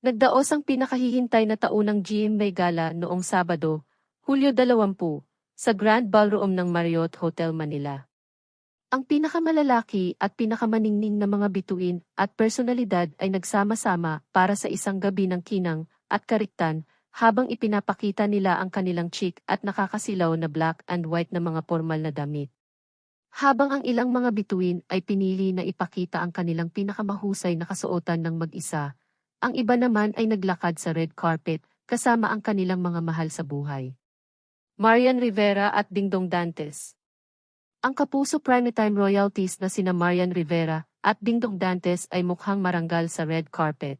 Nagdaos ang pinakahihintay na taunang GMA Gala noong Sabado, Hulyo 20, sa Grand Ballroom ng Marriott Hotel Manila. Ang pinakamalalaki at pinakamaningning na mga bituin at personalidad ay nagsama-sama para sa isang gabi ng kinang at kariktan habang ipinapakita nila ang kanilang chic at nakakasilaw na black and white na mga formal na damit. Habang ang ilang mga bituin ay pinili na ipakita ang kanilang pinakamahusay na kasuotan ng mag-isa, ang iba naman ay naglakad sa red carpet kasama ang kanilang mga mahal sa buhay. Marian Rivera at Dingdong Dantes. Ang kapuso primetime royalties na sina Marian Rivera at Dingdong Dantes ay mukhang maranggal sa red carpet.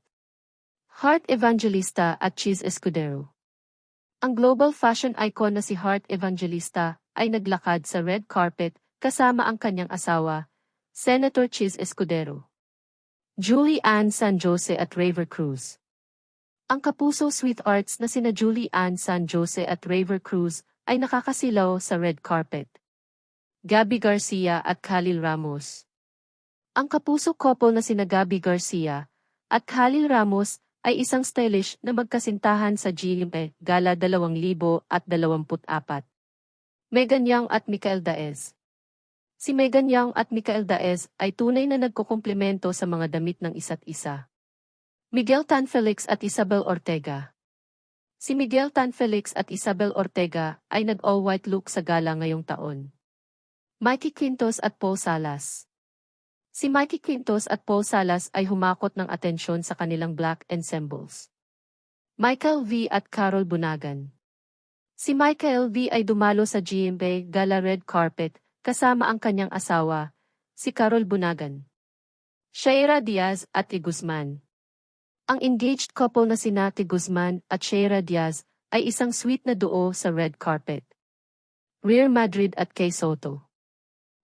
Heart Evangelista at Cheese Escudero. Ang global fashion icon na si Heart Evangelista ay naglakad sa red carpet kasama ang kanyang asawa, Senator Cheese Escudero. Julie Ann San Jose at Raver Cruz. Ang kapuso sweethearts na sina Julie Ann San Jose at Raver Cruz ay nakakasilaw sa red carpet. Gabby Garcia at Khalil Ramos. Ang kapuso couple na sina Gabby Garcia at Khalil Ramos ay isang stylish na magkasintahan sa GMA Gala 2024. Megan Young at Michael Daez. Si Megan Young at Michael Daez ay tunay na nagkukumplemento sa mga damit ng isa't isa. Miguel Tan Felix at Isabel Ortega. Si Miguel Tan Felix at Isabel Ortega ay nag-all-white look sa gala ngayong taon. Mikey Quintos at Paul Salas. Si Mikey Quintos at Paul Salas ay humakot ng atensyon sa kanilang black ensembles. Michael V. at Carol Bunagan. Si Michael V. ay dumalo sa GMA Gala red carpet kasama ang kanyang asawa, si Carol Bunagan. Sheira Diaz at T. Guzman. Ang engaged couple na sina T. Guzman at Sheira Diaz ay isang sweet na duo sa red carpet. Real Madrid at Kay Soto.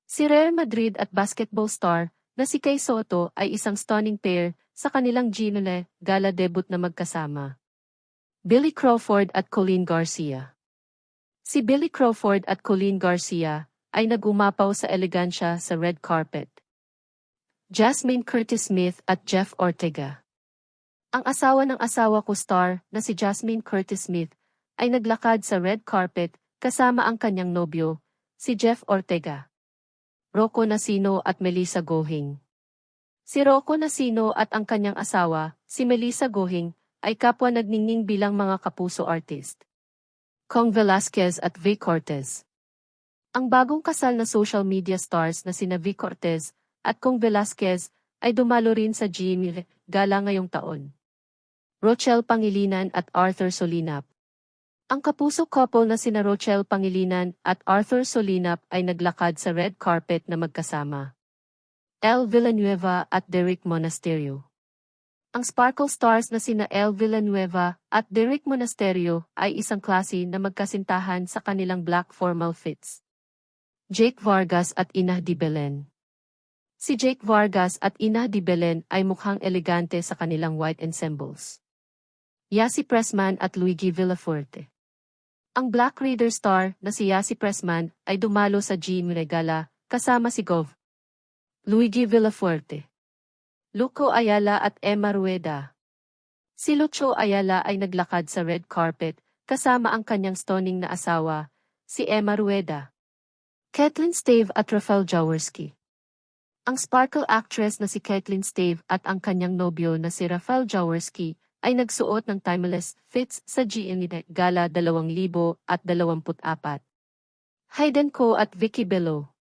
Si Real Madrid at basketball star na si Kay Soto ay isang stunning pair sa kanilang GMA Gala debut na magkasama. Billy Crawford at Colleen Garcia. Si Billy Crawford at Colleen Garcia ay nagumapaw sa elegansya sa red carpet. Jasmine Curtis Smith at Jeff Ortega. Ang asawa ng asawa ko star na si Jasmine Curtis Smith ay naglakad sa red carpet kasama ang kanyang nobyo, si Jeff Ortega. Rocco Nacino at Melissa Gohing. Si Rocco Nacino at ang kanyang asawa, si Melissa Gohing, ay kapwa nagningning bilang mga kapuso artist. Kong Velasquez at Vic Cortez. Ang bagong kasal na social media stars na sina Vic Cortez at Kong Velasquez ay dumalo rin sa GMA Gala ngayong taon. Rochelle Pangilinan at Arthur Solinap. Ang kapuso couple na sina Rochelle Pangilinan at Arthur Solinap ay naglakad sa red carpet na magkasama. Elle Villanueva at Derek Monasterio. Ang sparkle stars na sina Elle Villanueva at Derek Monasterio ay isang klase na magkasintahan sa kanilang black formal fits. Jake Vargas at Ina Di Belen. Si Jake Vargas at Ina Di Belen ay mukhang elegante sa kanilang white ensembles. Yasi Pressman at Luigi Villafuerte. Ang Black Raider star na si Yasi Pressman ay dumalo sa GMA Gala kasama si Gov. Luigi Villafuerte. Luco Ayala at Emma Rueda. Si Lucho Ayala ay naglakad sa red carpet kasama ang kanyang stunning na asawa, si Emma Rueda. Kathleen Stave at Rafael Jaworski. Ang sparkle actress na si Kathleen Stave at ang kanyang nobyo na si Rafael Jaworski ay nagsuot ng timeless fits sa GMA Gala 2024. Hayden Ko at Vicky Bello.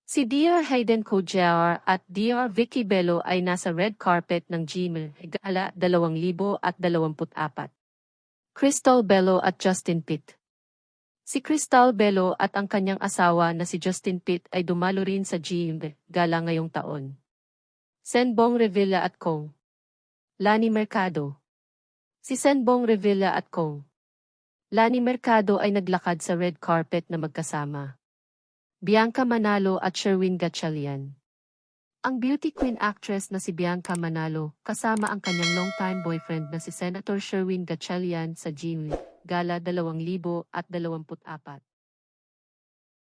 Si Dr. Hayden Ko Jr. at Dr. Vicky Bello ay nasa red carpet ng GMA Gala 2024. Crystal Bello at Justin Pitt. Si Crystal Bello at ang kanyang asawa na si Justin Pitt ay dumalo rin sa GMA Gala ngayong taon. Senbong Revilla at Kong. Lani Mercado. Si Senbong Revilla at Kong. Lani Mercado ay naglakad sa red carpet na magkasama. Bianca Manalo at Sherwin Gatchalian. Ang beauty queen actress na si Bianca Manalo kasama ang kanyang longtime boyfriend na si Senator Sherwin Gatchalian sa GMA Gala 2024.